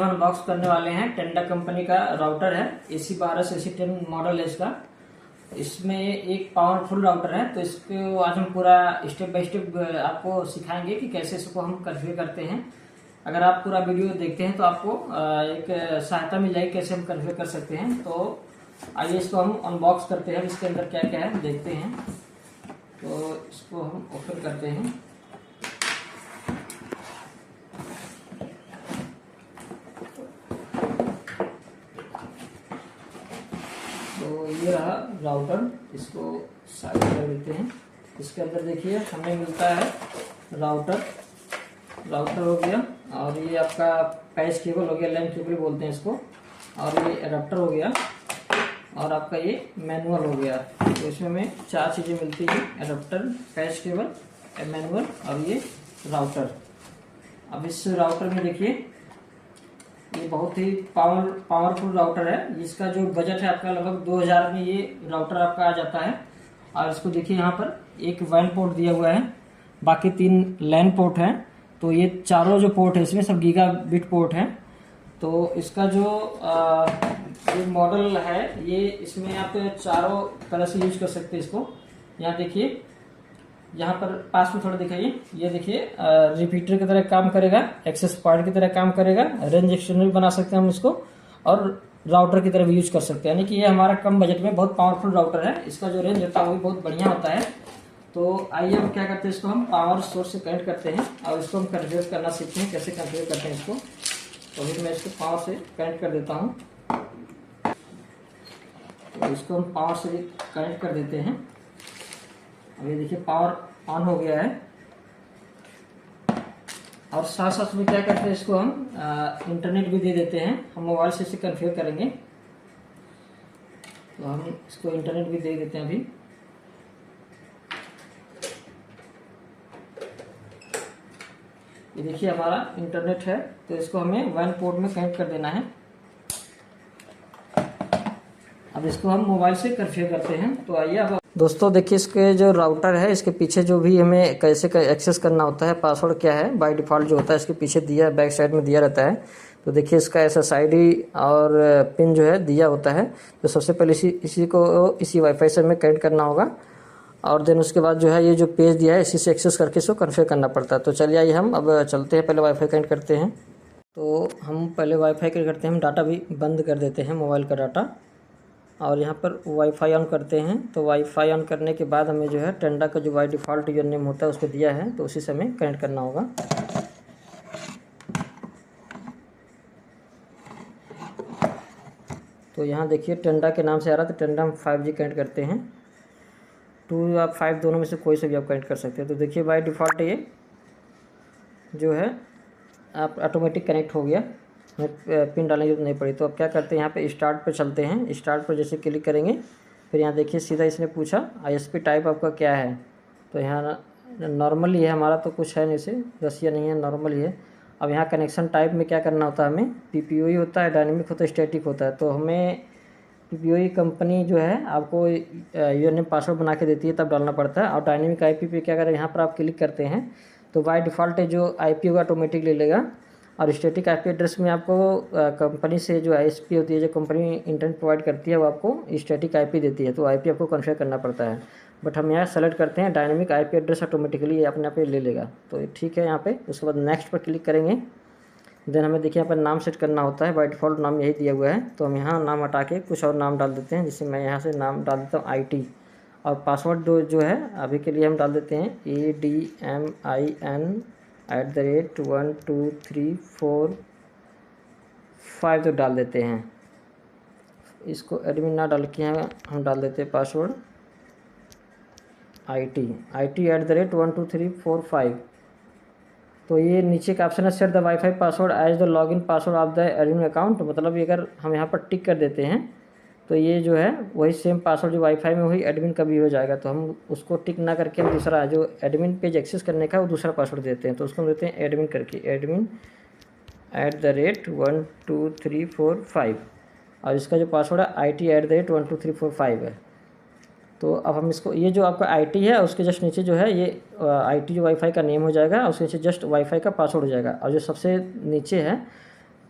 Unbox करने वाले हैं। टेंडा कंपनी का राउटर है, AC12 से AC10 मॉडल है इसका। इसमें एक पावरफुल राउटर है, तो इसको आज हम पूरा स्टेप बाय स्टेप आपको सिखाएंगे कि कैसे इसको हम कॉन्फ़िगर करते हैं। अगर आप पूरा वीडियो देखते हैं तो आपको एक सहायता मिल जाएगी कैसे हम कॉन्फ़िगर कर सकते हैं। तो आइए इसको हम अनबॉक्स करते हैं, इसके अंदर क्या क्या है देखते हैं। तो इसको हम ओपन करते हैं। तो ये रहा राउटर, इसको साइड कर देते हैं। इसके अंदर देखिए हमें मिलता है राउटर हो गया, और ये आपका पैच केबल हो गया, लैन केबल बोलते हैं इसको, और ये एडाप्टर हो गया, और आपका ये मैनुअल हो गया। तो इसमें हमें 4 चीज़ें मिलती हैं: एडाप्टर, पैच केबल, मैनुअल और ये राउटर। अब इस राउटर में देखिए ये बहुत ही पावरफुल राउटर है। इसका जो बजट है आपका लगभग 2000 में ये राउटर आपका आ जाता है। और इसको देखिए यहाँ पर एक WAN पोर्ट दिया हुआ है, बाकी 3 LAN पोर्ट हैं। तो ये चारों जो पोर्ट है इसमें सब गीगाबिट पोर्ट हैं। तो इसका जो मॉडल है ये, इसमें आप चारों तरह से यूज कर सकते हैं इसको। यहाँ देखिए, यहाँ पर पास में थोड़ा दिखाइए, ये देखिए रिपीटर की तरह काम करेगा, एक्सेस पॉइंट की तरह काम करेगा, रेंज एक्सटेंडर बना सकते हैं हम इसको, और राउटर की तरह भी यूज कर सकते हैं। यानी कि ये हमारा कम बजट में बहुत पावरफुल राउटर है। इसका जो रेंज होता है वो भी बहुत बढ़िया होता है। तो आइए हम क्या करते हैं, इसको हम पावर सोर्स से कनेक्ट करते हैं और इसको हम कन्फिगर करना सीखते हैं कैसे कन्फिगर करते हैं इसको। तो अभी मैं इसको पावर से कनेक्ट कर देता हूँ। तो इसको हम पावर से कनेक्ट कर देते हैं। अब ये देखिए पावर ऑन हो गया है। और साथ साथ में क्या करते हैं, इसको हम इंटरनेट भी दे देते हैं। हम मोबाइल से इसे कन्फिगर करेंगे, तो हम इसको इंटरनेट भी दे देते हैं अभी। ये देखिए हमारा इंटरनेट है, तो इसको हमें WAN पोर्ट में कनेक्ट कर देना है। अब इसको हम मोबाइल से कॉन्फ़िगर करते हैं। तो आइए अब दोस्तों देखिए, इसके जो राउटर है इसके पीछे जो भी हमें कैसे एक्सेस करना होता है, पासवर्ड क्या है बाय डिफ़ॉल्ट जो होता है इसके पीछे दिया, बैक साइड में दिया रहता है। तो देखिए इसका SSID और पिन जो है दिया होता है। तो सबसे पहले इसी वाईफाई से हमें कनेक्ट करना होगा, और देन उसके बाद जो है ये जो पेज दिया है इसी से एक्सेस करके इसको कॉन्फ़िगर करना पड़ता है। तो चलिए आइए हम अब चलते हैं, पहले वाईफाई कनेक्ट करते हैं। तो हम पहले वाईफाई कनेक्ट करते हैं, हम डाटा भी बंद कर देते हैं, मोबाइल का डाटा, और यहाँ पर वाईफाई ऑन करते हैं। तो वाईफाई ऑन करने के बाद हमें जो है टेंडा का जो बाय डिफ़ॉल्ट यूजर नेम होता है उसको दिया है, तो उसी से हमें कनेक्ट करना होगा। तो यहाँ देखिए टेंडा के नाम से आ रहा है, तो टेंडा हम 5G कनेक्ट करते हैं। 2 या 5 दोनों में से कोई से भी आप कनेक्ट कर सकते हैं। तो देखिए बाय डिफ़ॉल्ट ये जो है आप ऑटोमेटिक कनेक्ट हो गया, पिन डालने की जरूरत नहीं पड़ी। तो अब क्या करते हैं, यहाँ पे स्टार्ट पे चलते हैं। स्टार्ट पर जैसे क्लिक करेंगे, फिर यहाँ देखिए सीधा इसने पूछा ISP टाइप आपका क्या है। तो यहाँ नॉर्मल ही है हमारा, तो कुछ है नहीं, इसे रसिया नहीं है, नॉर्मल ही है। अब यहाँ कनेक्शन टाइप में क्या करना होता है, हमें PPOE होता है, डायनेमिक होता है, स्टैटिक होता है। तो हमें PPOE कंपनी जो है आपको यूजर नेम पासवर्ड बना के देती है, तब डालना पड़ता है। और डायनेमिक IP पे क्या करें, यहाँ पर आप क्लिक करते हैं तो बाय डिफ़ॉल्ट जो IP होगा ऑटोमेटिक ले लेगा। और स्टैटिक IP एड्रेस में आपको कंपनी से जो ISP होती है, जो कंपनी इंटरनेट प्रोवाइड करती है, वो आपको स्टैटिक IP देती है, तो IP आपको कॉन्फ़िगर करना पड़ता है। बट हम यहाँ सेलेक्ट करते हैं डायनेमिक IP एड्रेस, ऑटोमेटिकली ये अपने आप ले लेगा। तो ठीक है यहाँ पे। उसके बाद नेक्स्ट पर क्लिक करेंगे। देन हमें देखिए यहाँ पर नाम सेट करना होता है, बाय डिफ़ॉल्ट नाम यही दिया हुआ है। तो हम यहाँ नाम हटा के कुछ और नाम डाल देते हैं, जिससे मैं यहाँ से नाम डाल देता हूँ IT। और पासवर्ड जो है अभी के लिए हम डाल देते हैं ADMIN@12345 तो डाल देते हैं। इसको एडमिन ना डाल के हम डाल देते हैं पासवर्ड IT@12345। तो ये नीचे का ऑप्शन है set the wifi password as the login password of the admin account. मतलब अगर हम यहाँ पर टिक कर देते हैं तो ये जो है वही सेम पासवर्ड जो वाईफाई में वही एडमिन का भी हो जाएगा। तो हम उसको टिक ना करके हम दूसरा जो एडमिन पेज एक्सेस करने का वो दूसरा पासवर्ड देते हैं। तो उसको हम देते हैं एडमिन करके, admin@12345, और इसका जो पासवर्ड है IT@12345 है। तो अब हम इसको, ये जो आपका IT है उसके जस्ट नीचे जो है ये IT जो वाईफाई का नेम हो जाएगा, और उसके नीचे जस्ट वाईफाई का पासवर्ड हो जाएगा। और जो सबसे नीचे है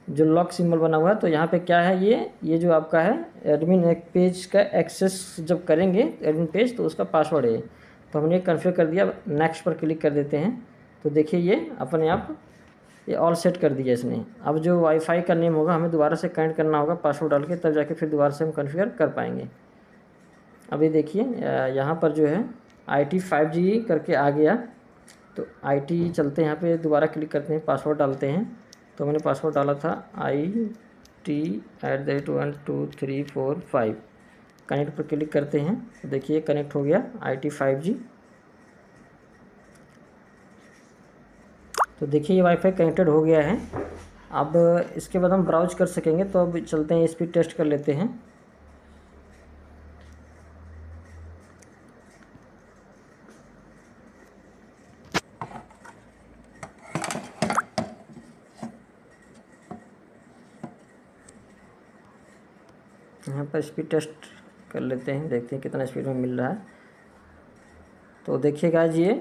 जो लॉक सिंबल बना हुआ है। तो यहाँ पे क्या है, ये जो आपका है एडमिन एक पेज का एक्सेस जब करेंगे एडमिन पेज, तो उसका पासवर्ड है। तो हमने कन्फिगर कर दिया। नेक्स्ट पर क्लिक कर देते हैं। तो देखिए ये अपने आप ये ऑल सेट कर दिया इसने। अब जो वाईफाई का नेम होगा हमें दोबारा से कनेक्ट करना होगा पासवर्ड डाल के, तब जाके फिर दोबारा से हम कन्फिगर कर पाएंगे। अभी देखिए यहाँ पर जो है IT 5G करके आ गया। तो IT चलते हैं, यहाँ पे दोबारा क्लिक करते हैं, पासवर्ड डालते हैं। तो मैंने पासवर्ड डाला था IT@12345। कनेक्ट पर क्लिक करते हैं। तो देखिए कनेक्ट हो गया IT 5G। तो देखिए ये वाईफाई कनेक्टेड हो गया है। अब इसके बाद हम ब्राउज कर सकेंगे। तो अब चलते हैं, स्पीड टेस्ट कर लेते हैं। यहाँ पर स्पीड टेस्ट कर लेते हैं, देखते हैं कितना स्पीड में मिल रहा है। तो देखिएगा ये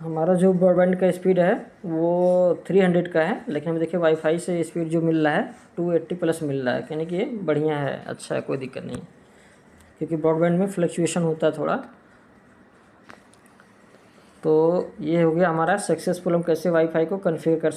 हमारा जो ब्रॉडबैंड का स्पीड है वो 300 का है, लेकिन हमें देखिए वाईफाई से स्पीड जो मिल रहा है 280 प्लस मिल रहा है, यानी कि ये बढ़िया है, अच्छा है, कोई दिक्कत नहीं है। क्योंकि ब्रॉडबैंड में फ्लक्चुएशन होता है थोड़ा। तो ये हो गया हमारा सक्सेसफुल, हम कैसे वाईफाई को कन्फिगर कर